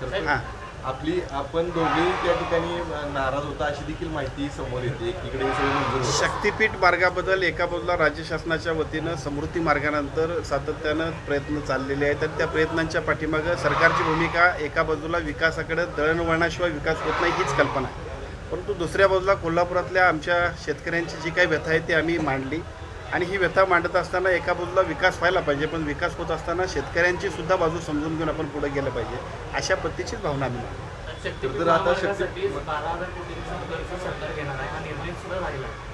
हां, आपण दोघेही त्या ठिकाणी नाराज होता अशी देखील माहिती समोर येते. एकीकडे हे सगळं मंजूर होतं. शक्तीपीठ मार्गाबद्दल एका बाजूला राज्य शासनाच्या वतीनं समृद्धी मार्गानंतर सातत्यानं प्रयत्न चाललेले आहेत आणि त्या प्रयत्नांच्या पाठीमागं सरकारची भूमिका एका बाजूला विकासाकडे दळणवळणाशिवाय विकास होत नाही हीच कल्पना आहे. परंतु दुसऱ्या बाजूला कोल्हापुरातल्या आमच्या शेतकऱ्यांची जी काही व्यथा आहे ती आम्ही मांडली आणि ही व्यथा मांडत असताना एका बाजूला विकास व्हायला पाहिजे, पण विकास होत असताना शेतकऱ्यांची सुद्धा बाजू समजून घेऊन आपण पुढे गेलं पाहिजे अशा पद्धतीचीच भावना आम्ही मांडली. तर आता 12,000 कोटींचा कर्ज सरकार घेणार आहे, हा निर्णय सुद्धा झालेला आहे.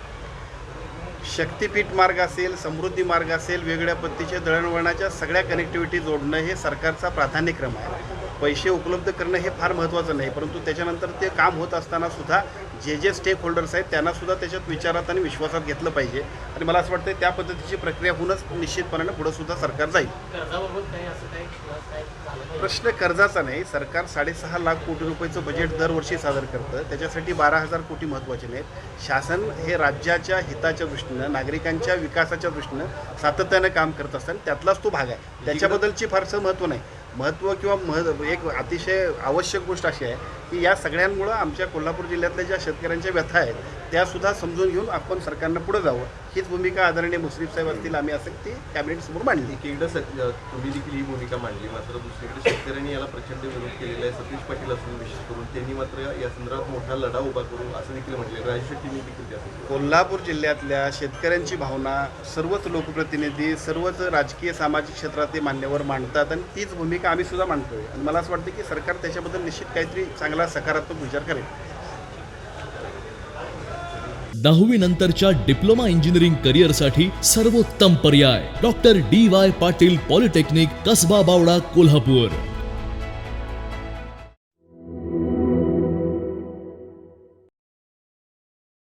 शक्तीपीठ मार्ग असेल, समृद्धी मार्ग असेल, वेगवेगळ्या पद्धतीच्या दळणवळणाच्या सगळ्या कनेक्टिव्हिटी जोडणं हे सरकारचा प्राधान्यक्रम आहे. पैसे उपलब्ध करणं हे फार महत्त्वाचं नाही, परंतु त्याच्यानंतर ते काम होत असताना सुद्धा जे स्टेक होल्डर्स आहेत त्यांनासुद्धा त्याच्यात विचारात आणि विश्वासात घेतलं पाहिजे आणि मला असं वाटतं त्या पद्धतीची प्रक्रिया होऊनच निश्चितपणाने पुढं सुद्धा सरकार जाईल. कर्जाबाबत काही असं काही झालं नाही. प्रश्न कर्जाचा नाही. सरकार 6.5 लाख कोटी रुपयाचं बजेट दरवर्षी सादर करतं. त्याच्यासाठी 12,000 कोटी महत्त्वाचे नाहीत. शासन हे राज्याच्या हिताच्या दृष्टीनं, नागरिकांच्या विकासाच्या दृष्टीनं सातत्यानं काम करत असताना त्यातलाच तो भाग आहे. त्याच्याबद्दलची फारसं महत्त्व नाही. महत्त्व किंवा एक अतिशय आवश्यक गोष्ट अशी आहे की या सगळ्यांमुळं आमच्या कोल्हापूर जिल्ह्यातल्या ज्या शेतकऱ्यांच्या व्यथा आहेत त्यासुद्धा समजून घेऊन आपण सरकारनं पुढं जावं हीच भूमिका आदरणीय मुश्रीफ साहेब असतील आम्ही असं ती कॅबिनेटसमोर मांडली. एकीकडे तुम्ही देखील ही भूमिका मांडली, मात्र दुसरीकडे शेतकऱ्यांनी याला प्रचंड विरोध केलेला आहे. सतीश पाटील असून विशेष करून त्यांनी मात्र या संदर्भात मोठा लढा उभा करू असं देखील म्हटले. राजेश शेट्टींनी देखील त्यासाठी कोल्हापूर जिल्ह्यातल्या शेतकऱ्यांची भावना सर्वच लोकप्रतिनिधी, सर्वच राजकीय सामाजिक क्षेत्रातले मान्यवर मांडतात आणि तीच भूमिका आम्ही सुद्धा मांडतोय आणि मला असं वाटतं की सरकार त्याच्याबद्दल निश्चित काहीतरी चांगला सकारात्मक विचार करेल. 10वी नंतरच्या डिप्लोमा इंजिनिअरिंग करिअरसाठी सर्वोत्तम पर्याय doctor DY Patil polytechnic, Kasba Bawda, Kolhapur.